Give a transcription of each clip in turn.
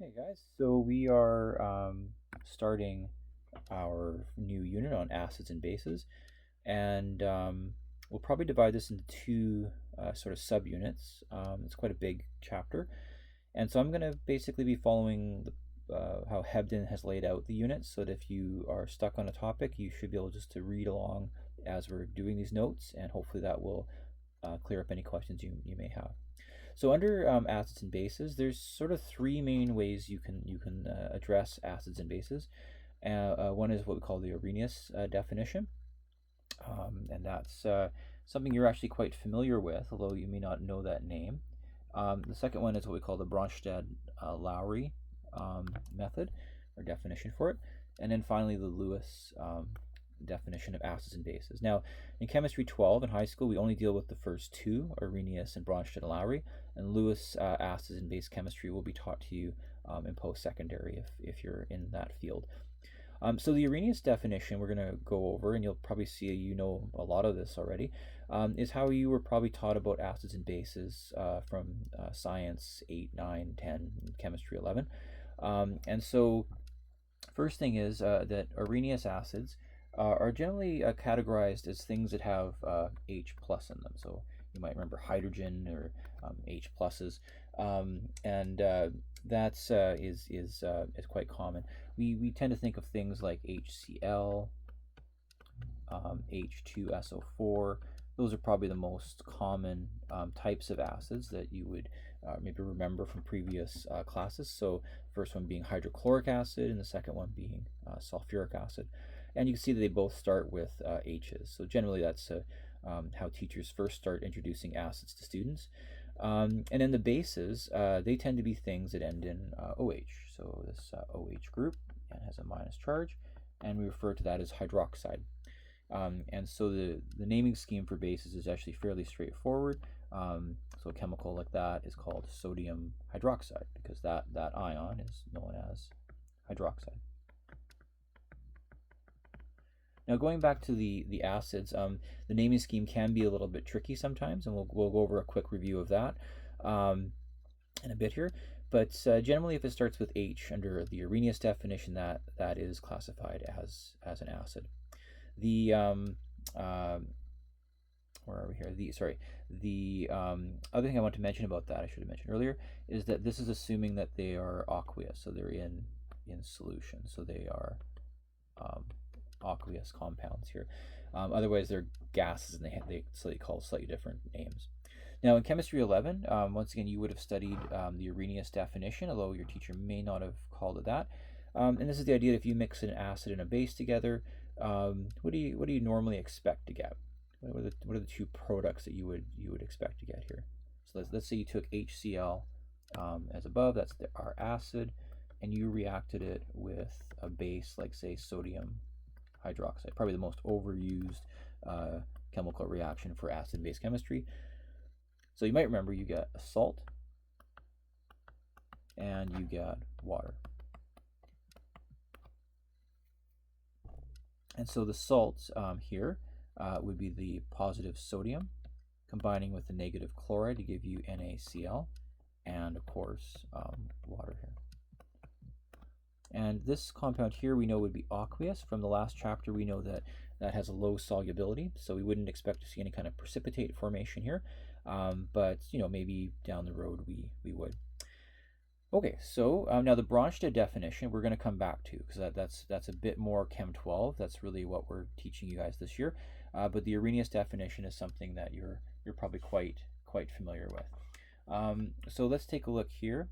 Hey guys, so we are starting our new unit on acids and bases, and we'll probably divide this into two sort of subunits. It's quite a big chapter, and so I'm going to basically be following how Hebden has laid out the units, so that if you are stuck on a topic, you should be able just to read along as we're doing these notes, and hopefully that will clear up any questions you may have. So under acids and bases, there's sort of three main ways you can address acids and bases. One is what we call the Arrhenius definition, and that's something you're actually quite familiar with, although you may not know that name. The second one is what we call the Bronsted-Lowry method or definition for it, and then finally the Lewis definition of acids and bases. Now, in Chemistry 12 in high school, we only deal with the first two, Arrhenius and Bronsted-Lowry, and Lewis acids and base chemistry will be taught to you in post-secondary if you're in that field. So the Arrhenius definition we're going to go over, and you'll probably see you know a lot of this already, is how you were probably taught about acids and bases from Science 8, 9, 10, Chemistry 11. And so first thing is that Arrhenius acids are generally categorized as things that have H plus in them. So you might remember hydrogen or H pluses, and that's is quite common. We tend to think of things like HCl, H2SO4. Those are probably the most common types of acids that you would maybe remember from previous classes. So first one being hydrochloric acid and the second one being sulfuric acid. And you can see that they both start with H's. So generally that's how teachers first start introducing acids to students. And then the bases, they tend to be things that end in OH. So this OH group and has a minus charge, and we refer to that as hydroxide. And so the naming scheme for bases is actually fairly straightforward. So a chemical like that is called sodium hydroxide because that ion is known as hydroxide. Now going back to the acids, the naming scheme can be a little bit tricky sometimes, and we'll go over a quick review of that in a bit here. But generally, if it starts with H under the Arrhenius definition, that is classified as an acid. The where are we here? The other thing I want to mention about that, I should have mentioned earlier, is that this is assuming that they are aqueous, so they're in solution, so they are aqueous compounds here. Otherwise, they're gases, and they call slightly different names. Now, in Chemistry 11, once again, you would have studied the Arrhenius definition, although your teacher may not have called it that. And this is the idea that if you mix an acid and a base together, what do you normally expect to get? What are the two products that you would expect to get here? So let's say you took HCl as above, that's our acid, and you reacted it with a base like, say, sodium hydroxide, probably the most overused chemical reaction for acid-base chemistry. So you might remember you get a salt and you get water. And so the salts here would be the positive sodium combining with the negative chloride to give you NaCl, and of course water here. And this compound here we know would be aqueous. From the last chapter we know that has a low solubility, so we wouldn't expect to see any kind of precipitate formation here, but maybe down the road we would. Okay, so now the Bronsted definition we're going to come back to, because that's a bit more Chem 12. That's really what we're teaching you guys this year. But the Arrhenius definition is something that you're probably quite familiar with. So let's take a look here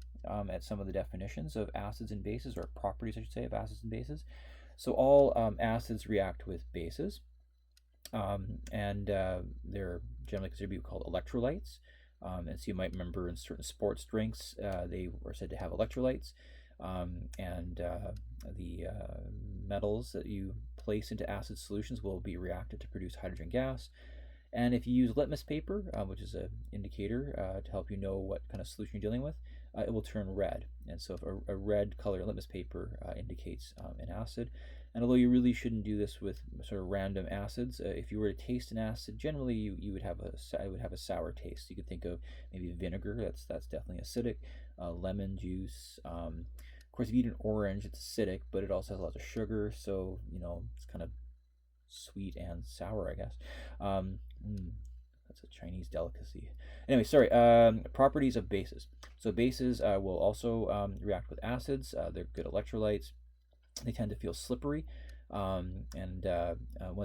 at some of the definitions of acids and bases, or properties, I should say, of acids and bases. So all acids react with bases, and they're generally considered to be called electrolytes. And so you might remember in certain sports drinks, they were said to have electrolytes, and the metals that you place into acid solutions will be reacted to produce hydrogen gas. And if you use litmus paper, which is an indicator to help you know what kind of solution you're dealing with, it will turn red. And so if a red color litmus paper indicates an acid. And although you really shouldn't do this with sort of random acids, if you were to taste an acid, generally you would have a sour taste. You could think of maybe vinegar. That's definitely acidic. Lemon juice. Of course, if you eat an orange, it's acidic, but it also has lots of sugar, so it's kind of sweet and sour, I guess. That's a Chinese delicacy. Anyway, sorry. Properties of bases. So bases will also react with acids. They're good electrolytes. They tend to feel slippery. Once again,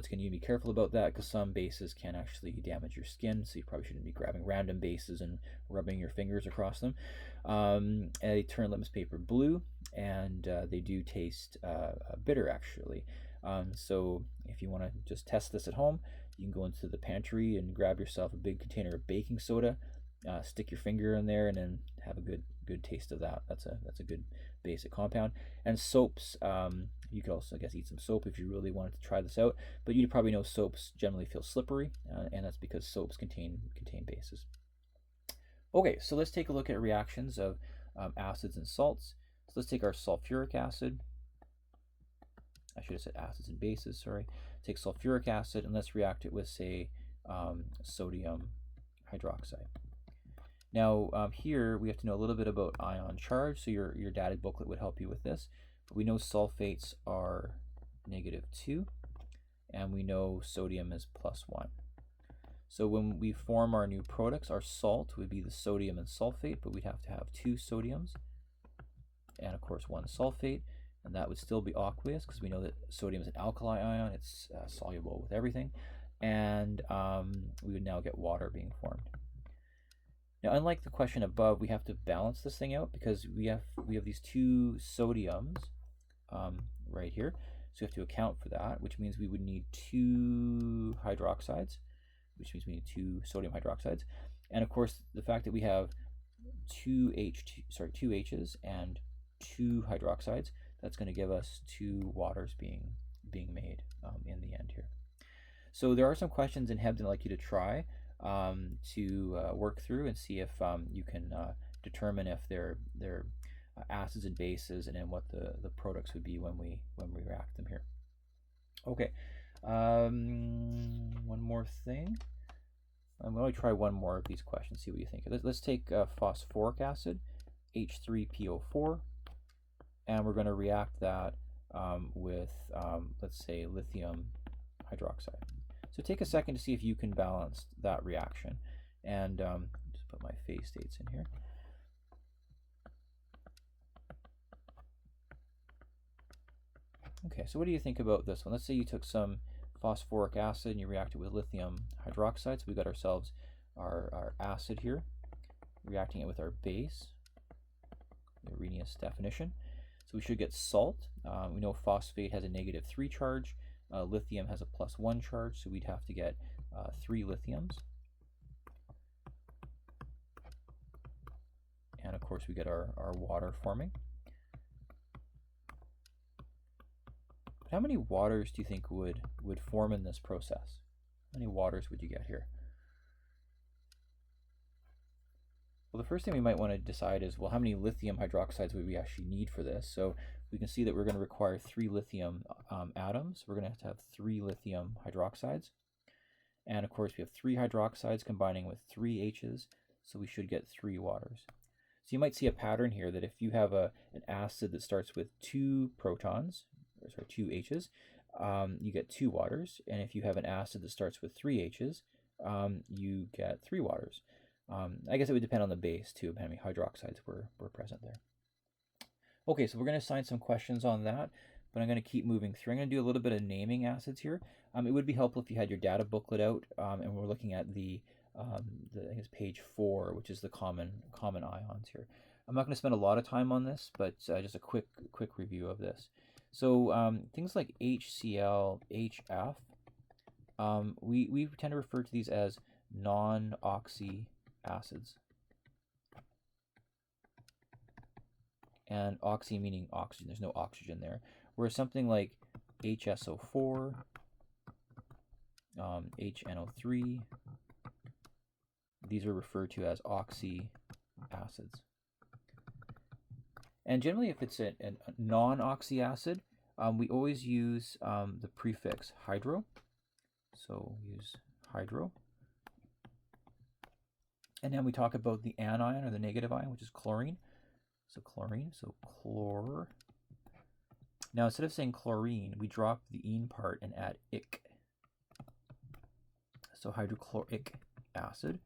you need to be careful about that because some bases can actually damage your skin, so you probably shouldn't be grabbing random bases and rubbing your fingers across them. And they turn litmus paper blue, and they do taste bitter, actually. So if you want to just test this at home, you can go into the pantry and grab yourself a big container of baking soda, stick your finger in there, and then have a good taste of that. That's a good basic compound. And soaps, you could also, I guess, eat some soap if you really wanted to try this out, but you probably know soaps generally feel slippery, and that's because soaps contain bases. Okay, so let's take a look at reactions of acids and salts. So let's take our sulfuric acid. I should have said acids and bases, sorry. Take sulfuric acid and let's react it with, say, sodium hydroxide. Now, here we have to know a little bit about ion charge, so your data booklet would help you with this. But we know sulfates are -2, and we know sodium is +1. So when we form our new products, our salt would be the sodium and sulfate, but we'd have to have 2 sodiums and, of course, 1 sulfate. And that would still be aqueous because we know that sodium is an alkali ion. It's soluble with everything. And we would now get water being formed. Now, unlike the question above, we have to balance this thing out because we have these 2 sodiums right here. So we have to account for that, which means we would need 2 hydroxides, which means we need 2 sodium hydroxides. And of course, the fact that we have 2 H's and 2 hydroxides, that's going to give us 2 waters being made in the end here. So there are some questions in Hebden I'd like you to try to work through and see if you can determine if they're acids and bases, and then what the products would be when we react them here. Okay, one more thing. I'm going to try one more of these questions, see what you think. Let's take phosphoric acid, H3PO4. And we're going to react that with, let's say, lithium hydroxide. So take a second to see if you can balance that reaction. And just put my phase states in here. Okay, so what do you think about this one? Let's say you took some phosphoric acid and you reacted with lithium hydroxide. So we got ourselves our acid here, reacting it with our base, the Arrhenius definition. So we should get salt. We know phosphate has a -3 charge. Lithium has a +1 charge, so we'd have to get 3 lithiums. And of course we get our water forming. But how many waters do you think would form in this process? How many waters would you get here? Well, the first thing we might want to decide is, well, how many lithium hydroxides would we actually need for this? So we can see that we're going to require 3 lithium atoms. We're going to have 3 lithium hydroxides. And of course, we have 3 hydroxides combining with 3 H's, so we should get 3 waters. So you might see a pattern here that if you have an acid that starts with 2 protons, or sorry, 2 H's, you get 2 waters. And if you have an acid that starts with 3 H's, you get 3 waters. I guess it would depend on the base too, how many hydroxides were present there. Okay, so we're going to assign some questions on that, but I'm going to keep moving through. I'm going to do a little bit of naming acids here. It would be helpful if you had your data booklet out, and we're looking at the I think it's page 4, which is the common ions here. I'm not going to spend a lot of time on this, but just a quick review of this. So things like HCl, HF, we tend to refer to these as non-oxy acids. And oxy meaning oxygen, there's no oxygen there. Whereas something like HSO4, HNO3, these are referred to as oxy acids. And generally, if it's a non-oxy acid, we always use the prefix hydro. So use hydro. And then we talk about the anion or the negative ion, which is chlorine. So chlorine, so chlor. Now instead of saying chlorine, we drop the ene part and add ic. So hydrochloric acid.